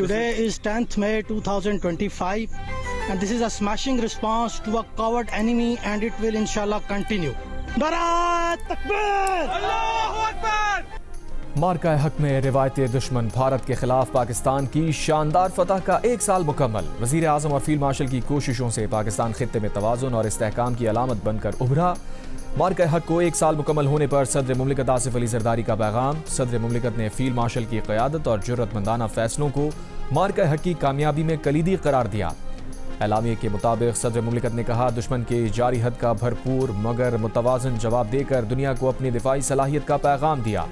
Today is 10th May 2025 and this is a smashing response to a coward enemy and it will inshallah continue. Narat Takbir! Allahu Akbar! मार्का हक में रिवायती दुश्मन भारत के खिलाफ पाकिस्तान की शानदार फतह का 1 साल मुकम्मल। वज़ीर आज़म और फील्ड मार्शल की कोशिशों से पाकिस्तान खित्ते में तवाज़ुन और इस्तेहकाम की अलामत बनकर उभरा। मार्का हक को 1 साल मुकम्मल होने पर सदर मुमलिकत आसिफ अली ज़रदारी का पैगाम। सदर मुमलिकत ने फील्ड मार्शल की क़यादत और जुर्रतमंदाना फैसलों को मार्का हक की कामयाबी में कलीदी करार दिया। एलामिया के मुताबिक सदर मुमलिकत ने कहा, दुश्मन के जारी हद का भरपूर मगर मुतवाज़न जवाब देकर दुनिया को अपनी दिफाई सलाहियत का पैगाम दिया।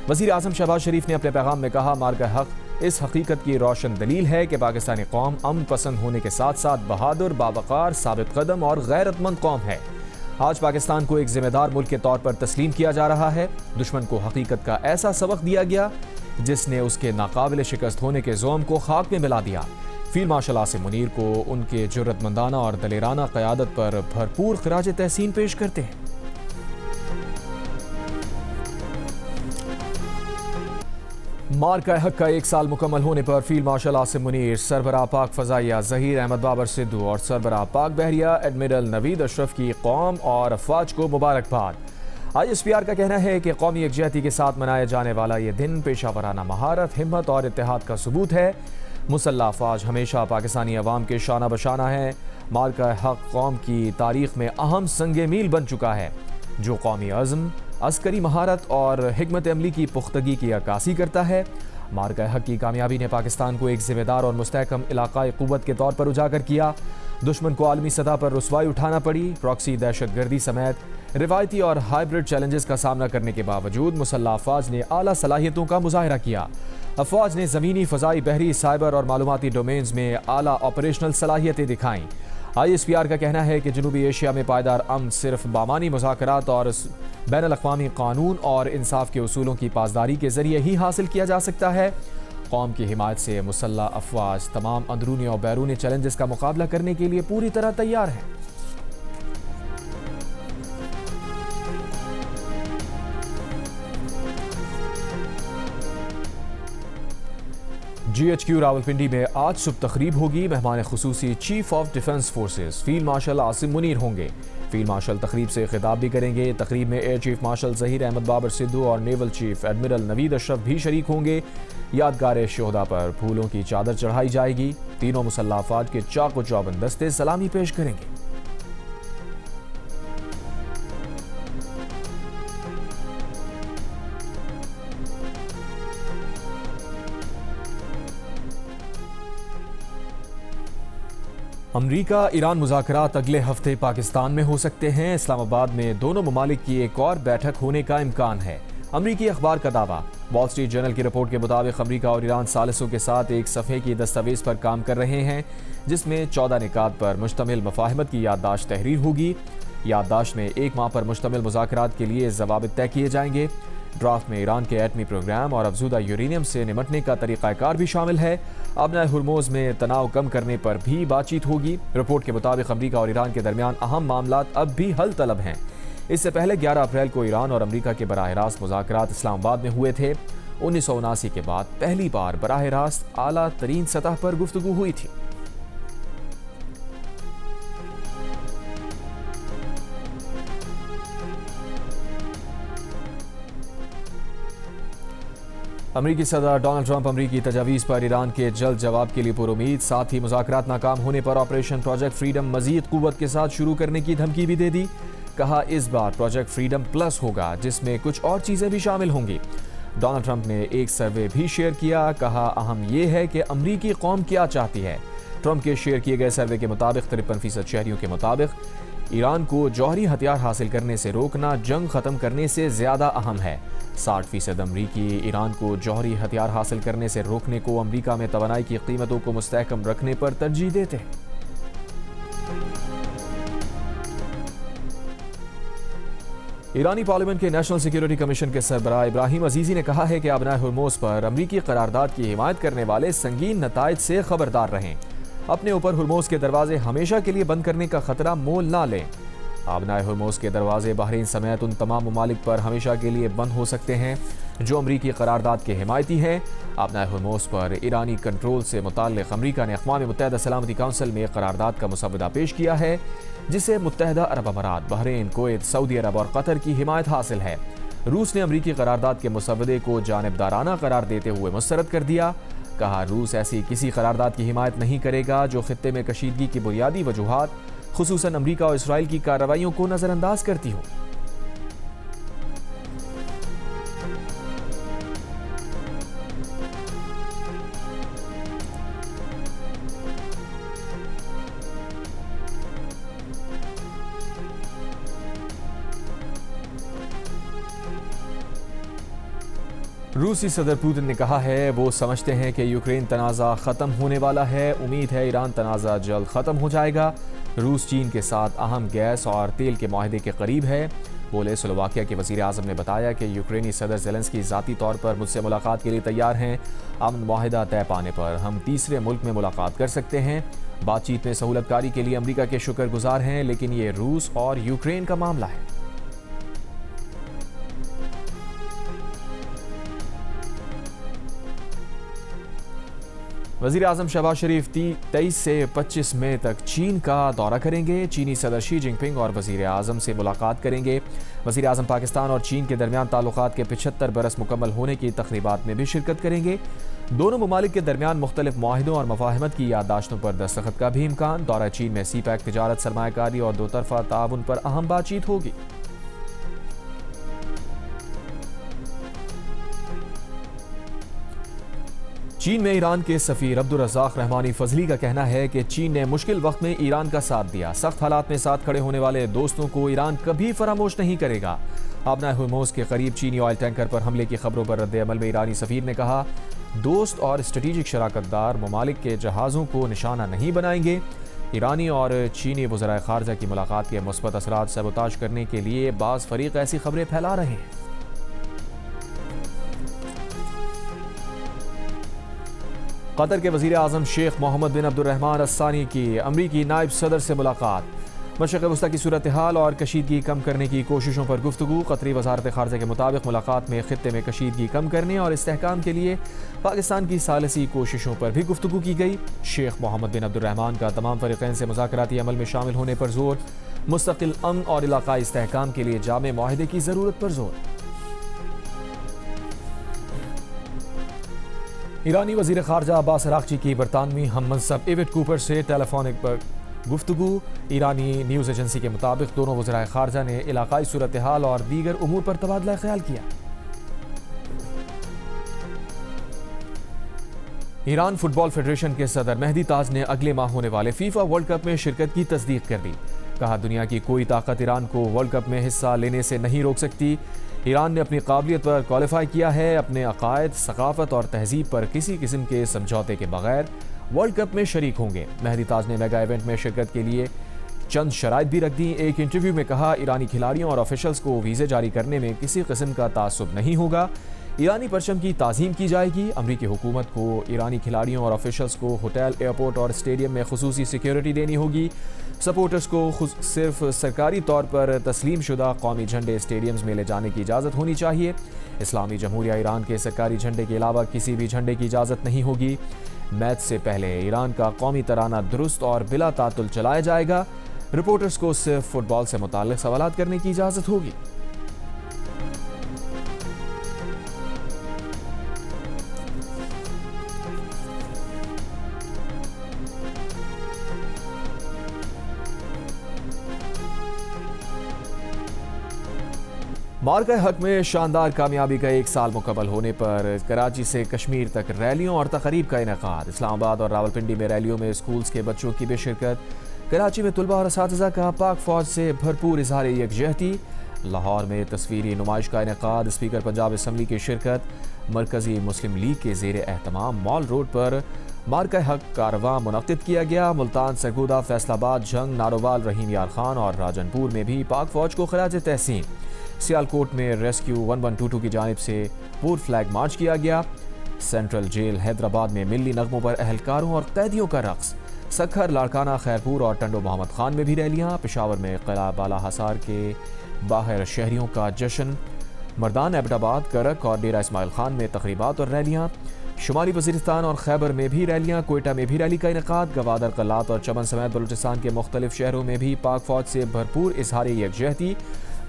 वज़ीर आज़म शहबाज शरीफ ने अपने पैगाम में कहा, मार्का हक इस हकीकत की रोशन दलील है कि पाकिस्तानी कौम अमन पसंद होने के साथ साथ बहादुर, बावकार, साबित कदम और गैरतमंद कौम है। आज पाकिस्तान को एक जिम्मेदार मुल्क के तौर पर तस्लीम किया जा रहा है। दुश्मन को हकीकत का ऐसा सबक दिया गया जिसने उसके नाकाबिल शिकस्त होने के ज़ोम को खाक में मिला दिया। फील्ड मार्शल आसिम मुनीर को उनके जुर्रतमंदाना और दलेराना क़यादत पर भरपूर खिराज तहसीन पेश करते हैं। मार्का हक का 1 साल मुकम्मल होने पर फील्ड मार्शल आसिम मुनीर, सरबराह पाक फ़ज़ाइया ज़हीर अहमद बाबर सिद्धू और सरबराह पाक बहरिया एडमिरल नवीद अशरफ की कौम और अफवाज को मुबारकबाद। ISPR का कहना है कि कौमी यकजहती के साथ मनाया जाने वाला ये दिन पेशावराना महारत, हिम्मत और इत्तेहाद का सबूत है। मुसल्लह अफवाज हमेशा पाकिस्तानी अवाम के शाना बशाना है। मार्का हक कौम की तारीख में अहम संगे मील बन चुका है जो कौमी अज़्म, अस्करी महारत और हिकमत अमली की पुख्तगी की अक्कासी करता है। मार्का हक की कामयाबी ने पाकिस्तान को एक जिम्मेदार और मुस्तहकम इलाकाई क़ुव्वत के तौर पर उजागर किया। दुश्मन को आलमी सतह पर रुसवाई उठाना पड़ी। प्रॉक्सी, दहशतगर्दी समेत रिवायती और हाइब्रिड चैलेंजेस का सामना करने के बावजूद मुसल्लह अफवाज ने आला सलाहियतों का मुजाहरा किया। अफवाज ने ज़मीनी, फ़ज़ाई, बहरी, साइबर और मालूमाती डोमेन्स में आला ऑपरेशनल सलाहियतें दिखाईं। ISPR का कहना है कि जनूबी एशिया में पायदार अमन सिर्फ बामानी मुज़ाकरात और बैनुल-अक़वामी कानून और इंसाफ के उसूलों की पासदारी के ज़रिए ही हासिल किया जा सकता है। कौम की हिमायत से मुसल्लह अफवाज तमाम अंदरूनी और बैरूनी चैलेंजेस का मुकाबला करने के लिए पूरी तरह तैयार हैं। GHQ रावलपिंडी में आज सुबह तकरीब होगी। मेहमान खुसूसी chief of defence forces field marshal Asim Munir होंगे। फील्ड मार्शल तकरीब से खिताब भी करेंगे। तकरीब में air chief marshal Zaheer Ahmed Babar Sidhu और naval chief admiral Naveed Ashraf भी शरीक होंगे। यादगार शोहदा पर फूलों की चादर चढ़ाई जाएगी। तीनों मुसल्लह अफवाज के चाको चौबंद दस्ते सलामी पेश करेंगे। अमरीका ईरान मुज़ाकरात अगले हफ्ते पाकिस्तान में हो सकते हैं। इस्लामाबाद में दोनों ममालिक की एक और बैठक होने का इम्कान है। अमरीकी अखबार का दावा। वॉल स्ट्रीट जर्नल की रिपोर्ट के मुताबिक अमरीका और ईरान सालिसों के साथ एक सफ़े की दस्तावेज़ पर काम कर रहे हैं जिसमें 14 निकात पर मुश्तमिल मुफाहमत की याददाश्त तहरीर होगी। याददाश्त में 1 माह पर मुश्तमिल मुज़ाकरात के लिए ज़वाबित तय किए जाएंगे। ड्राफ्ट में ईरान के एटमी प्रोग्राम और अफजूदा यूरेनियम से निमटने का तरीक़ाकार भी शामिल है। अबना हुर्मुज़ में तनाव कम करने पर भी बातचीत होगी। रिपोर्ट के मुताबिक अमरीका और ईरान के दरमियान अहम मामलात अब भी हल तलब हैं। इससे पहले 11 अप्रैल को ईरान और अमरीका के बराह रास्त मुज़ाकरात इस्लामाबाद में हुए थे। 1979 के बाद पहली बार बराह रास्त आला तरीन सतह पर गुफ्तगू हुई थी। अमरीकी सदर डोनाल्ड ट्रंप अमरीकी तजावीज़ पर ईरान के जल्द जवाब के लिए पुरुमीद। साथ ही मुज़ाकरात नाकाम होने पर ऑपरेशन प्रोजेक्ट फ्रीडम मज़ीद क़ुव्वत के साथ शुरू करने की धमकी भी दे दी। कहा, इस बार प्रोजेक्ट फ्रीडम प्लस होगा जिसमें कुछ और चीज़ें भी शामिल होंगी। डोनाल्ड ट्रंप ने एक सर्वे भी शेयर किया। कहा, अहम यह है कि अमरीकी कौम क्या चाहती है। ट्रंप के शेयर किए गए सर्वे के मुताबिक 53% शहरियों के मुताबिक ईरान को जौहरी हथियार हासिल करने से रोकना जंग ख़त्म करने से ज़्यादा अहम है। 60% अमरीकी ईरान को जौहरी हथियार हासिल करने से रोकने को अमरीका में तवानाई की कीमतों को मुस्तहकम रखने पर तरजीह देते हैं। ईरानी पार्लियामेंट के नेशनल सिक्योरिटी कमीशन के सरबराह इब्राहिम अजीज़ी ने कहा है कि अबना हुर्मुज़ पर अमरीकी करारदाद की हिमायत करने वाले संगीन नताइज से खबरदार रहें। अपने ऊपर हुर्मुज़ के दरवाजे हमेशा के लिए बंद करने का खतरा मोल ना लें। आबनाए हुर्मुज़ के दरवाजे बहरीन समेत उन तमाम ममालिक पर हमेशा के लिए बंद हो सकते हैं जो अमरीकी करारदाद के हिमायती हैं। आबनाए हुर्मुज़ पर ईरानी कंट्रोल से मुताल्लिक़ अमरीका ने अक़वाम मुत्तहिदा सलामती काउंसिल में करारदाद का मुसवदा पेश किया है, जिसे मुत्तहिदा अरब अमारात, बहरीन, कुवैत, सऊदी अरब और कतर की हिमायत हासिल है। रूस ने अमरीकी करारदाद के मुसवदे को जानिबदाराना करार देते हुए मुस्तरद कर दिया। कहा, रूस ऐसी किसी करारदाद की हिमायत नहीं करेगा जो खित्ते में कशीदगी की बुनियादी वजूहात, खुसूसन अमरीका और इसराइल की कार्रवाइयों को नजरअंदाज करती हो। रूसी सदर पुतिन ने कहा है वो समझते हैं कि यूक्रेन तनाज़ा ख़त्म होने वाला है। उम्मीद है ईरान तनाज़ा जल्द ख़त्म हो जाएगा। रूस चीन के साथ अहम गैस और तेल के माहदे के करीब है। बोले, स्लोवाकिया के वज़ीर आज़म ने बताया कि यूक्रेनी सदर ज़ेलेंस्की ज़ाती तौर पर मुझसे मुलाकात के लिए तैयार हैं। अमन माहिदा तय पाने पर हम तीसरे मुल्क में मुलाकात कर सकते हैं। बातचीत में सहूलतकारी के लिए अमरीका के शुक्रगुजार हैं, लेकिन ये रूस और यूक्रेन का मामला है। वज़ीर आज़म शहबाज शरीफ 23 से 25 मई तक चीन का दौरा करेंगे। चीनी सदर शी जिनपिंग और वज़ीर आज़म से मुलाकात करेंगे। वज़ीर आज़म पाकिस्तान और चीन के दरमियान ताल्लुकात के 75 बरस मुकम्मल होने की तक़रीबात में भी शिरकत करेंगे। दोनों ममालिक के दरमियान मुख्तलिफ मुआहिदों और मफाहमत की याददाश्तों पर दस्तखत का भी इम्कान। दौरा चीन में सी पैक, तिजारत, सरमायाकारी और दो तरफ़ा ताउन पर अहम बातचीत होगी। चीन में ईरान के सफ़ीर अब्दुल रज़ाक रहमानी फजली का कहना है कि चीन ने मुश्किल वक्त में ईरान का साथ दिया। सख्त हालात में साथ खड़े होने वाले दोस्तों को ईरान कभी फरामोश नहीं करेगा। आबनाए हुर्मुज़ के करीब चीनी ऑयल टैंकर पर हमले की खबरों पर रद्द अमल में ईरानी सफ़ीर ने कहा, दोस्त और स्ट्रेटेजिक शराकतदार ममालिक के जहाज़ों को निशाना नहीं बनाएंगे। ईरानी और चीनी वज़राए ख़ारजा की मुलाकात के मुस्बत असरात सबूताज करने के लिए बाज़ फ़रीक़ ऐसी खबरें फैला रहे हैं। कतर के वज़ीर आज़म शेख मोहम्मद बिन अब्दुर्रहमान अस्सानी की अमरीकी नायब सदर से मुलाकात। मशरिक़ वस्ता की सूरत हाल और कशीदगी कम करने की कोशिशों पर गुफ्तगू। कतरी वज़ारत ख़ारजा के मुताबिक मुलाकात में खित्ते में कशीदगी कम करने और इस्तेहकाम के लिए पाकिस्तान की सालसी कोशिशों पर भी गुफ्तगू की गई। शेख मोहम्मद बिन अब्दुर्रहमान का तमाम फ़रीक़ैन से मुज़ाकराती अमल में शामिल होने पर जोर। मुस्तक़िल अमन और इलाक़ाई इस्तेहकाम के लिए जामे मुआहिदे की ज़रूरत पर जोर। ईरानी वज़ीर ख़ारजा अब्बास अराग़ची की बरतानवी हम मनसब एविट कूपर से टेलीफोनिक पर गुफ्तगू। ईरानी न्यूज़ एजेंसी के मुताबिक दोनों वज़राए ख़ारजा ने इलाक़ाई सूरत हाल और दीगर उमूर पर तबादला ख्याल किया। ईरान फुटबॉल फेडरेशन के सदर मेहदी ताज ने अगले माह होने वाले फीफा वर्ल्ड कप में शिरकत की तस्दीक कर दी। कहा, दुनिया की कोई ताकत ईरान को वर्ल्ड कप में हिस्सा लेने से नहीं रोक सकती। ईरान ने अपनी काबिलियत पर क्वालिफाई किया है। अपने अकायद, सकाफत और तहजीब पर किसी किस्म के समझौते के बगैर वर्ल्ड कप में शरीक होंगे। मेहदी ताज ने मेगा इवेंट में शिरकत के लिए चंद शराइत भी रख दी। एक इंटरव्यू में कहा, ईरानी खिलाड़ियों और ऑफिशल्स को वीज़े जारी करने में किसी किस्म का तासुब नहीं होगा। ईरानी परचम की ताज़ीम की जाएगी। अमरीकी हुकूमत को ईरानी खिलाड़ियों और ऑफिशल्स को होटल, एयरपोर्ट और स्टेडियम में खुसूसी सिक्योरिटी देनी होगी। सपोर्टर्स को सिर्फ सरकारी तौर पर तस्लीम शुदा कौमी झंडे स्टेडियम्स में ले जाने की इजाज़त होनी चाहिए। इस्लामी जमहूरिया ईरान के सरकारी झंडे के अलावा किसी भी झंडे की इजाज़त नहीं होगी। मैच से पहले ईरान का कौमी तराना दुरुस्त और बिला तातुल चलाया जाएगा। रिपोर्टर्स को सिर्फ फुटबॉल से मुताल्लिक़ सवालात करने की इजाज़त होगी। मार्का हक में शानदार कामयाबी का 1 साल मुकम्मल होने पर कराची से कश्मीर तक रैलियों और तकरीब का इनेकाद। इस्लामाबाद और रावलपिंडी में रैलियों में स्कूल्स के बच्चों की भी शिरकत। कराची में तुलबा और असातिज़ा का पाक फौज से भरपूर इज़हार यकजहती। लाहौर में तस्वीरी नुमाइश का इनेकाद। स्पीकर पंजाब असम्बली की शिरकत। मरकज़ी मुस्लिम लीग के ज़ेर एहतमाम मॉल रोड पर मार्का हक कारवां मुनक़्क़िद किया गया। मुल्तान, सरगोदा, फैसलाबाद, झंग, नारोवाल, रहीम यार खान और राजनपुर में भी पाक फौज को खराज तहसीन। सियालकोट में रेस्क्यू 1122 की जानिब से वोट फ्लैग मार्च किया गया। सेंट्रल जेल हैदराबाद में मिली नगमों पर अहलकारों और कैदियों का रक़्स। सखर, लाड़काना, खैरपुर और टंडो मोहम्मद खान में भी रैलियां। पेशावर में किला बाला हसार के बाहर शहरियों का जश्न। मर्दान, एबटाबाद, करक और डेरा इस्माइल खान में तकरीबात और रैलियां। शुमाली वज़ीरिस्तान और खैबर में भी रैलियां। कोयटा में भी रैली का इनेकाद। गवादर, कल्लात और चमन समेत बलूचिस्तान के मुख्तलिफ शहरों में भी पाक फौज से भरपूर इजहार यकजहती।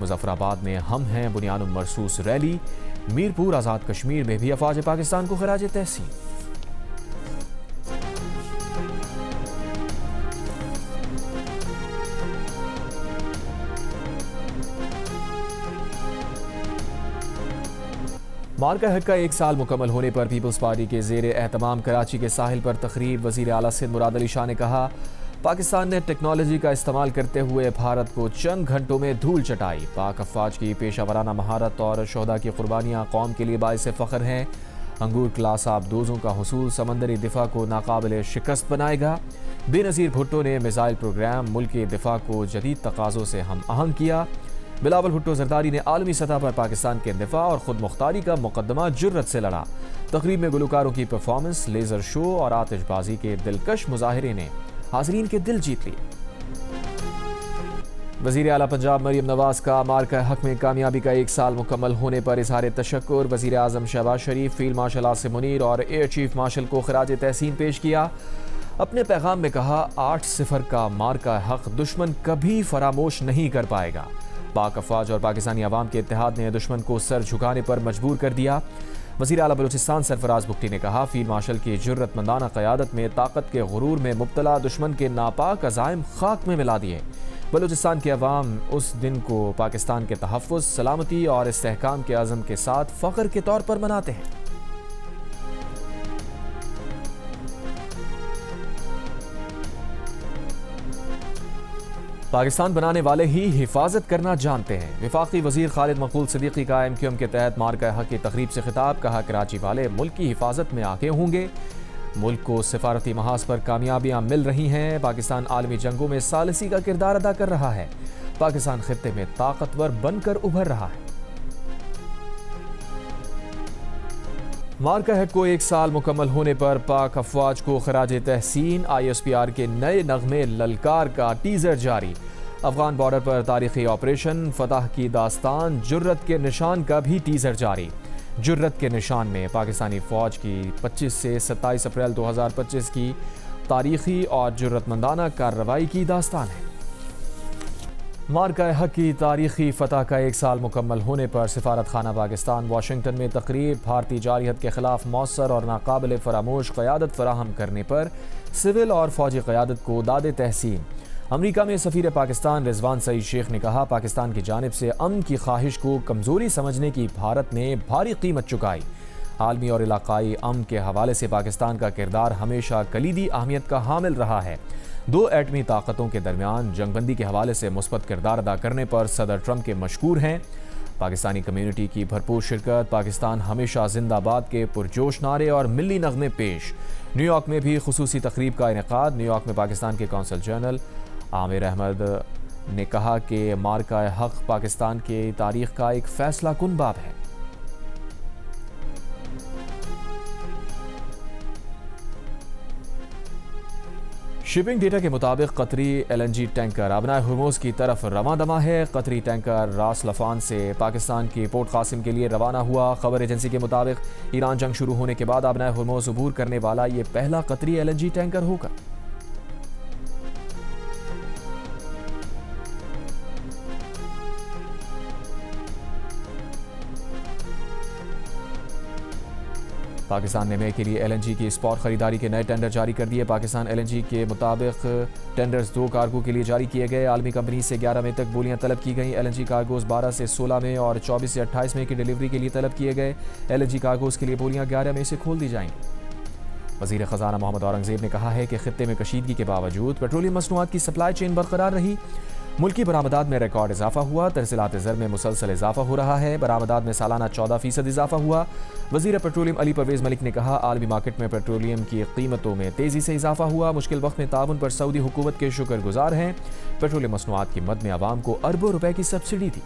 मुजफ्फराबाद में हम हैं बुनियानुल मरसूस रैली। मीरपुर, आज़ाद कश्मीर में भी अफवाज पाकिस्तान को खराज तहसीन। मार्का हक का 1 साल मुकम्मल होने पर पीपल्स पार्टी के ज़ेर एहतमाम कराची के साहिल पर तकरीब। वज़ीर आला सिंध मुराद अली शाह ने कहा, पाकिस्तान ने टेक्नोलॉजी का इस्तेमाल करते हुए भारत को चंद घंटों में धूल चटाई। पाक अफवाज की पेशावराना महारत और शोहदा की कुर्बानियाँ कौम के लिए बाइस फ़ख्र हैं। अंगूर क्लास आबदोज़ों का हुसूल समंदरी दिफा को नाकाबिल शिकस्त बनाएगा। बेनज़ीर भुट्टो ने मिसाइल प्रोग्राम मुल्क के दिफा को जदीद तकाज़ों से हम आहंग किया। बिलावल भुट्टो जरदारी ने आलमी सतह पर पाकिस्तान के दिफा और खुद मुख्तारी का मुकदमा जुर्रत से लड़ा। तकरीब में गुलकारों की परफॉर्मेंस, लेजर शो और आतिशबाजी के दिलकश मुजाहरे ने हाज़रीन के दिल जीत लिए। वज़ीर आला पंजाब मरियम नवाज का मार्का हक में कामयाबी का 1 साल मुकम्मल होने पर इज़हार तशक्कुर। वज़ीर आज़म शहबाज शरीफ, फील्ड मार्शल आसिम मुनीर और एयर चीफ मार्शल को खराज तहसीन पेश किया। अपने पैगाम में कहा, 8-0 का मार्का हक दुश्मन कभी फरामोश नहीं कर पाएगा। पाक अफवाज और पाकिस्तानी अवाम के इत्तेहाद ने दुश्मन को सर झुकाने पर मजबूर कर दिया। वज़ीर आला बलूचिस्तान सरफराज बुख्ती ने कहा, फील्ड मार्शल की जुर्रतमंदाना क़यादत में ताकत के गुरूर में मुब्तला दुश्मन के नापाक अज़ाइम खाक में मिला दिए। बलूचिस्तान के अवाम उस दिन को पाकिस्तान के तहफ़्फ़ुज़, सलामती और इस्तेहकाम के अज़म के साथ फ़ख्र के तौर पर मनाते हैं। पाकिस्तान बनाने वाले ही हिफाजत करना जानते हैं। वफाकी वज़ीर खालिद मकबूल सिद्दीकी का MQM के तहत मार्का हक की तकरीब से खिताब। कहा, कराची वाले मुल्क की हिफाजत में आगे होंगे। मुल्क को सिफारती महाज पर कामयाबियाँ मिल रही हैं। पाकिस्तान आलमी जंगों में सालिसी का किरदार अदा कर रहा है। पाकिस्तान खित्ते में ताकतवर बनकर उभर रहा है। मार्का हक को 1 साल मुकम्मल होने पर पाक अफवाज को खराज तहसीन। ISPR के नए नगमे ललकार का टीजर जारी। अफगान बॉर्डर पर तारीखी ऑपरेशन फतह की दास्तान जुर्रत के निशान का भी टीजर जारी। जुर्रत के निशान में पाकिस्तानी फौज की 25 से 27 अप्रैल 2025 की तारीखी और जुर्रतमंदाना कार्रवाई की दास्तान है। मार्का हक की तारीखी फतह का 1 साल मुकम्मल होने पर सिफारत खाना पाकिस्तान वाशिंगटन में तकरीब। भारतीय जारहियत के खिलाफ मौसर और नाकाबिल फरामोश क़यादत फराहम करने पर सिविल और फौजी क़यादत को दादे तहसीन। अमरीका में सफ़ीर पाकिस्तान रिजवान सईद शेख ने कहा, पाकिस्तान की जानिब से अमन की ख्वाहिश को कमज़ोरी समझने की भारत ने भारी कीमत चुकाई। आलमी और इलाकाई अमन के हवाले से पाकिस्तान का किरदार हमेशा कलीदी अहमियत का हामिल रहा है। 2 एटमी ताकतों के दरमियान जंगबंदी के हवाले से मुस्बत किरदार अदा करने पर सदर ट्रंप के मशकूर हैं। पाकिस्तानी कम्युनिटी की भरपूर शिरकत। पाकिस्तान हमेशा जिंदाबाद के पुरजोश नारे और मिली नगमे पेश। न्यूयॉर्क में भी खुसूसी तकरीब का इनेकाद। न्यूयॉर्क में पाकिस्तान के कौंसल जनरल आमिर अहमद ने कहा कि मार्का हक पाकिस्तान के तारीख का एक फैसला कुन बाब है। शिपिंग डेटा के मुताबिक कतरी LNG टैंकर अबनाए हुर्मुज़ की तरफ रवां दमा है। कतरी टैंकर रास लफान से पाकिस्तान के पोर्ट कासिम के लिए रवाना हुआ। खबर एजेंसी के मुताबिक ईरान जंग शुरू होने के बाद अबनाए हुर्मुज़ अबूर करने वाला ये पहला कतरी LNG टैंकर होगा। पाकिस्तान ने मई के लिए LNG की स्पॉट खरीदारी के नए टेंडर जारी कर दिए। पाकिस्तान LNG के मुताबिक टेंडर्स 2 कार्गो के लिए जारी किए गए। आलमी कंपनी से 11 मई तक बोलियां तलब की गई। LNG कार्गोज 12 से 16 मई और 24 से 28 मई की डिलीवरी के लिए तलब किए गए। LNG कार्गोज के लिए बोलियां 11 मई से खोल दी जाएंगी। वज़ीर ख़ज़ाना मोहम्मद औरंगज़ेब ने कहा है कि खित्ते में कशीदगी के बावजूद पेट्रोलियम मसनूआत की सप्लाई चेन बरकरार रही। मुल्की बरामदात में रिकॉर्ड इजाफा हुआ। तरसीलात ज़र में मुसलसल इजाफा हो रहा है। बरामदात में सालाना 14% इजाफा हुआ। वज़ीर पेट्रोलियम अली परवेज़ मलिक ने कहा, आलमी मार्केट में पेट्रोलियम की कीमतों में तेज़ी से इजाफा हुआ। मुश्किल वक्त में ताउन पर सऊदी हुकूमत के शुक्रगुजार हैं। पेट्रोलियम मसनूआत की मद में आवाम को अरबों रुपए की सब्सिडी दी।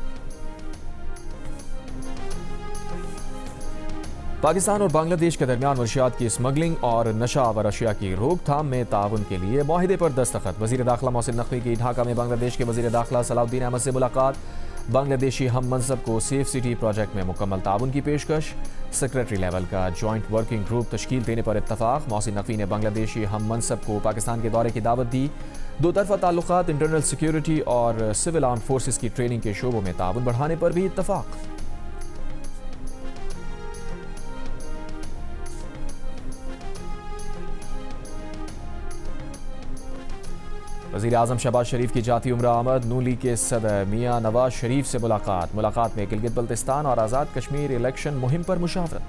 पाकिस्तान और बांग्लादेश के दरमियान मंशियात की स्मगलिंग और नशा आवर अशिया की रोकथाम में ताउन के लिए माहिदे पर दस्तखत। वज़ीर दाखिला मोहसिन नकवी की ढाका में बांग्लादेश के वज़ीर दाखिला सलाउद्दीन अहमद से मुलाकात। बांग्लादेशी हम मनसब को सेफ सिटी प्रोजेक्ट में मुकम्मल ताउन की पेशकश। सेक्रेटरी लेवल का जॉइंट वर्किंग ग्रुप तश्कील देने पर इत्तफाक। मोहसिन नकवी ने बांग्लादेशी हम मनसब को पाकिस्तान के दौरे की दावत दी। दो तरफा ताल्लुकात, इंटरनल सिक्योरिटी और सिविल आर्म फोर्सेस की ट्रेनिंग के शोबों में ताउन बढ़ाने पर भी इत्तफाक। वज़ीर आज़म शहबाज शरीफ की जाती उम्र आमद। नून लीग के सदर मियां नवाज शरीफ से मुलाकात में गिलगित बल्तिस्तान और आज़ाद कश्मीर इलेक्शन मुहिम पर मुशावरत।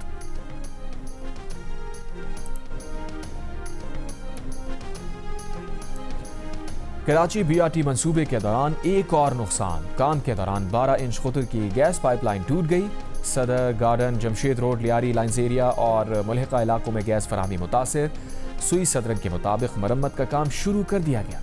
कराची बीआरटी मंसूबे के दौरान एक और नुकसान। काम के दौरान 12 इंच खुतर की गैस पाइपलाइन टूट गई। सदर garden, Jamshed road, Lyari lines area और मुल्हिका इलाकों में गैस फराहमी मुतासिर। सुई सदरन के मुताबिक मरम्मत का काम शुरू कर दिया गया।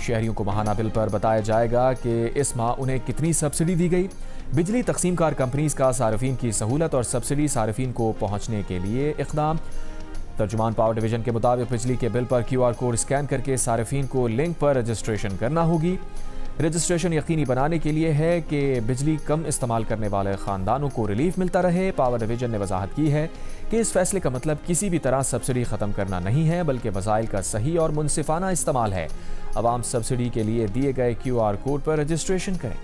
शहरियों को माहाना बिल पर बताया जाएगा कि इस माह उन्हें कितनी सब्सिडी दी गई। बिजली तकसीम कार कंपनीज का सार्फिन की सहूलत और सब्सिडी सार्फिन को पहुंचने के लिए इक़दाम। तर्जुमान पावर डिवीजन के मुताबिक बिजली के बिल पर QR कोड स्कैन करके सार्फिन को लिंक पर रजिस्ट्रेशन करना होगी। रजिस्ट्रेशन यकीनी बनाने के लिए है कि बिजली कम इस्तेमाल करने वाले खानदानों को रिलीफ मिलता रहे। पावर डिवीजन ने वजाहत की है कि इस फैसले का मतलब किसी भी तरह सब्सिडी ख़त्म करना नहीं है, बल्कि वसाइल का सही और मुनसिफाना इस्तेमाल है। अवाम सब्सिडी के लिए दिए गए QR कोड पर रजिस्ट्रेशन करें।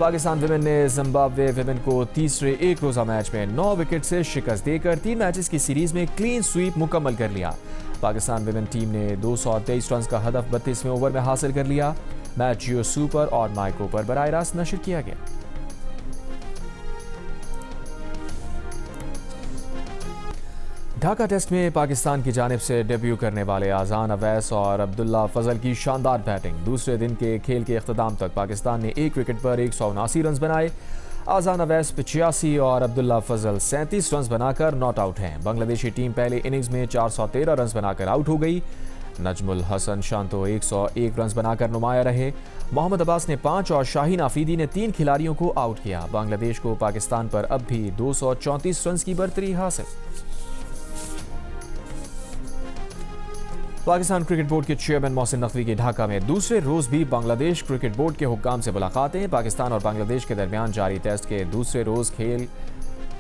पाकिस्तान विमेन ने जिम्बाब्वे विमेन को तीसरे एक रोजा मैच में 9 विकेट से शिकस्त देकर 3 मैचेस की सीरीज में क्लीन स्वीप मुकम्मल कर लिया। पाकिस्तान विमेन टीम ने 223 रन का हदफ 32वें ओवर में हासिल कर लिया। मैच जियो सुपर और माइक्रो पर बराह रास्त नशर किया गया। ढाका टेस्ट में पाकिस्तान की जानिब से डेब्यू करने वाले आज़ान अवैस और अब्दुल्ला फजल की शानदार बैटिंग। दूसरे दिन के खेल के अख्ताम तक पाकिस्तान ने 1 विकेट पर 179 रन बनाए। आज़ान अवैस 85 और अब्दुल्ला फजल 37 रन बनाकर नॉट आउट हैं। बांग्लादेशी टीम पहले इनिंग्स में 413 रन बनाकर आउट हो गई। नजमुल हसन शांतो 101 रन बनाकर नुमाया रहे। मोहम्मद अब्बास ने 5 और शाहीन आफरीदी ने 3 खिलाड़ियों को आउट किया। बांग्लादेश को पाकिस्तान पर अब भी 234 रन की बर्तरी हासिल। पाकिस्तान क्रिकेट बोर्ड के चेयरमैन मोहसिन नकवी की ढाका में दूसरे रोज भी बांग्लादेश क्रिकेट बोर्ड के हुक्काम से मुलाकातें। पाकिस्तान और बांग्लादेश के दरमियान जारी टेस्ट के दूसरे रोज खेल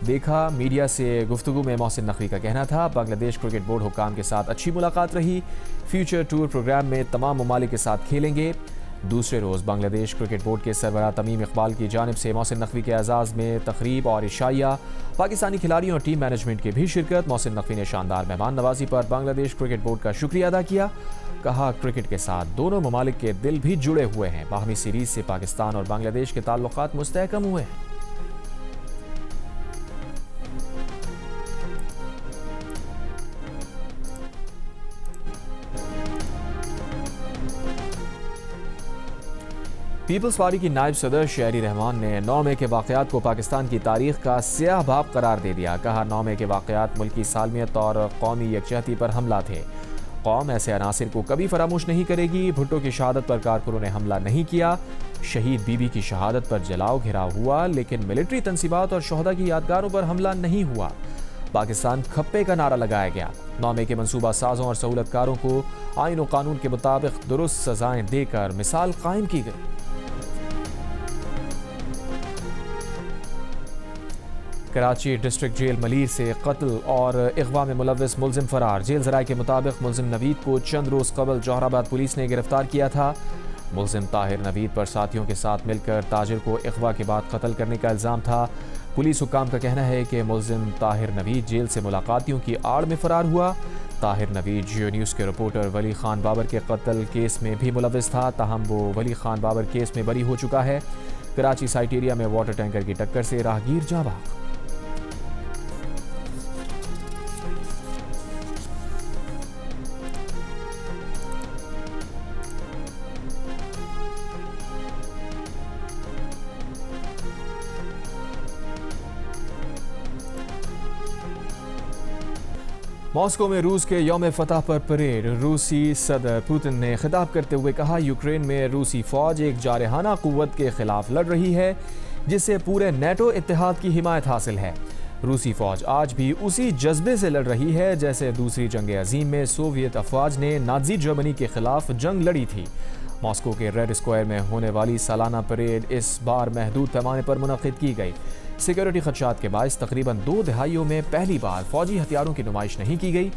देखा। मीडिया से गुफ्तगू में मोहसिन नकवी का कहना था, बांग्लादेश क्रिकेट बोर्ड हुक्काम के साथ अच्छी मुलाकात रही। फ्यूचर टूर प्रोग्राम में तमाम ममालिक के साथ खेलेंगे। दूसरे रोज़ बांग्लादेश क्रिकेट बोर्ड के सरबराह तमीम इकबाल की जानिब से मोहसिन नकवी के एजाज़ में तकरीब और इशाइया। पाकिस्तानी खिलाड़ियों और टीम मैनेजमेंट की भी शिरकत। मोहसिन नकवी ने शानदार मेहमान नवाजी पर बांग्लादेश क्रिकेट बोर्ड का शुक्रिया अदा किया। कहा, क्रिकेट के साथ दोनों ममालिक के दिल भी जुड़े हुए हैं। बाहमी सीरीज से पाकिस्तान और बांग्लादेश के ताल्लुकात मुस्तहकम हुए हैं। पीपल्स पार्टी की नायब सदर शहरी रहमान ने 9 मई के वाक़यात को पाकिस्तान की तारीख का स्याह बाब करार दे दिया। कहा, 9 मई के वाक़यात मुल्की सालमियत और कौमी यकजहती पर हमला थे। कौम ऐसे अनासिर को कभी फरामोश नहीं करेगी। भुट्टो की शहादत पर कारकुनों ने हमला नहीं किया। शहीद बीबी की शहादत पर जलाओ घिराव हुआ, लेकिन मिलिट्री तंसीबात और शोहदा की यादगारों पर हमला नहीं हुआ। पाकिस्तान खप्पे का नारा लगाया गया। 9 मई के मनसूबा साजों और सहूलतकारों को आइन और कानून के मुताबिक दुरुस्त सजाएं देकर मिसाल कायम की गई। कराची डिस्ट्रिक्ट जेल मलीर से कत्ल और अगवा में मुलव्वस मुलजिम फरार। जेल ज़राए के मुताबिक मुलजिम नवीद को चंद रोज़ कबल जौहराबाद पुलिस ने गिरफ्तार किया था। मुलजिम ताहिर नवीद पर साथियों के साथ मिलकर ताजिर को अगवा के बाद कत्ल करने का इल्ज़ाम था। पुलिस हुक्काम का कहना है कि मुलजिम ताहिर नवीद जेल से मुलाकातियों की आड़ में फरार हुआ। ताहिर नवीद जियो न्यूज़ के रिपोर्टर वली खान बाबर के कत्ल केस में भी मुलव्वस था, ताहम वो वली खान बाबर केस में बरी हो चुका है। कराची साइट एरिया में वाटर टैंकर की टक्कर से राहगीर जाँ बहक। मॉस्को में रूस के यौम फतह पर परेड। रूसी सदर पुतिन ने खिताब करते हुए कहा, यूक्रेन में रूसी फौज एक जारहाना कुव्वत के खिलाफ लड़ रही है जिससे पूरे नेटो इत्तेहाद की हिमायत हासिल है। रूसी फौज आज भी उसी जज्बे से लड़ रही है जैसे दूसरी जंग अजीम में सोवियत अफवाज ने नाजी जर्मनी के खिलाफ जंग लड़ी थी। मॉस्को के रेड स्क्वायर में होने वाली सालाना परेड इस बार महदूद पैमाने पर मुनक्किद की गई। सिक्योरिटी खदशात के बायस तकरीबन 2 दहाइयों में पहली बार फौजी हथियारों की नुमाइश नहीं की गई।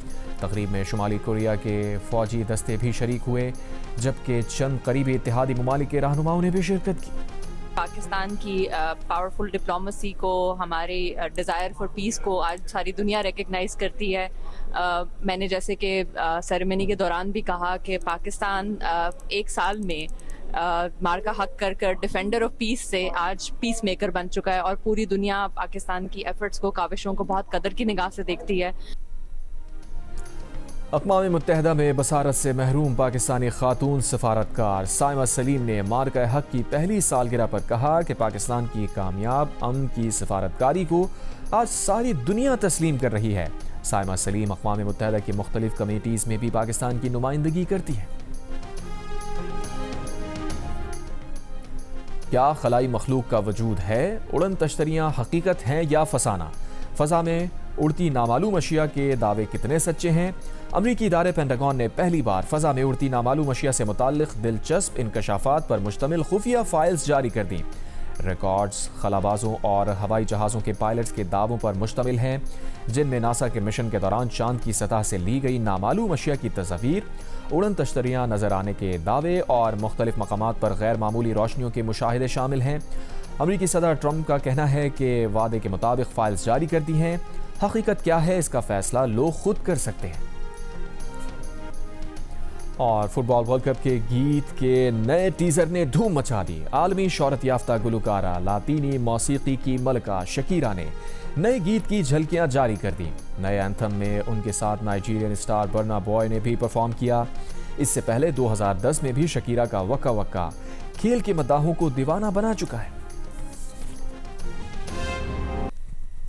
तकरीब में शुमाली कोरिया के फौजी दस्ते भी शरीक हुए, जबकि चंद करीबी इत्तेहादी ममालिक के रहनुमाओं ने भी शिरकत की। पाकिस्तान की पावरफुल डिप्लोमेसी को, हमारी डिज़ायर फॉर पीस को आज सारी दुनिया रिकग्नाइज़ करती है। मैंने जैसे कि सेरेमनी के दौरान भी कहा कि पाकिस्तान एक साल में मार का हक कर कर डिफेंडर ऑफ पीस से आज पीस मेकर बन चुका है और पूरी दुनिया पाकिस्तान की एफर्ट्स को, काविशों को बहुत कदर की निगाह से देखती है। अक़वाम मुत्तहिदा में बसारत से महरूम पाकिस्तानी खातून सफारतकार साइमा सलीम ने मार्का हक की पहली सालगिरह पर कहा कि पाकिस्तान की कामयाब अमन की सफारतकारी को आज सारी दुनिया तस्लीम कर रही है। साइमा सलीम अक़वाम मुत्तहिदा की मुख्तलिफ कमेटीज़ में भी पाकिस्तान की नुमाइंदगी करती हैं। क्या खलाई मखलूक का वजूद है? उड़न तश्तरियाँ हकीकत हैं या फसाना? फ़ज़ा में उड़ती नामालूम अशिया के दावे कितने सच्चे हैं? अमरीकी इदारे पेंटागन ने पहली बार फ़ज़ा में उड़ती नामालूम अशिया से मुताल्लिक़ दिलचस्प इंकशाफात पर मुश्तमिल खुफिया फाइल्स जारी कर दी। रिकॉर्ड्स खलाबाजों और हवाई जहाज़ों के पायलट्स के दावों पर मुश्तमिल हैं, जिनमें नासा के मिशन के दौरान चांद की सतह से ली गई नामालूम अशिया की तस्वीर, उड़न तश्तरियाँ नज़र आने के दावे और मुख्तलिफ मकामात पर गैर मामूली रोशनियों के मुशाहिदे शामिल हैं। अमरीकी सदर ट्रंप का कहना है कि वादे के मुताबिक फाइल्स जारी कर दी हैं। हकीकत क्या है, इसका फैसला लोग खुद कर सकते हैं। और फुटबॉल वर्ल्ड कप के गीत के नए टीजर ने धूम मचा दी। आलमी शोहरत याफ्ता गुलकारा लातीनी मौसीकी की मलका शकीरा ने नए गीत की झलकियां जारी कर दी। नए एंथम में उनके साथ नाइजीरियन स्टार बर्ना बॉय ने भी परफॉर्म किया। इससे पहले 2010 में भी शकीरा का वक्का वक्का खेल के मद्दाहों को दीवाना बना चुका है।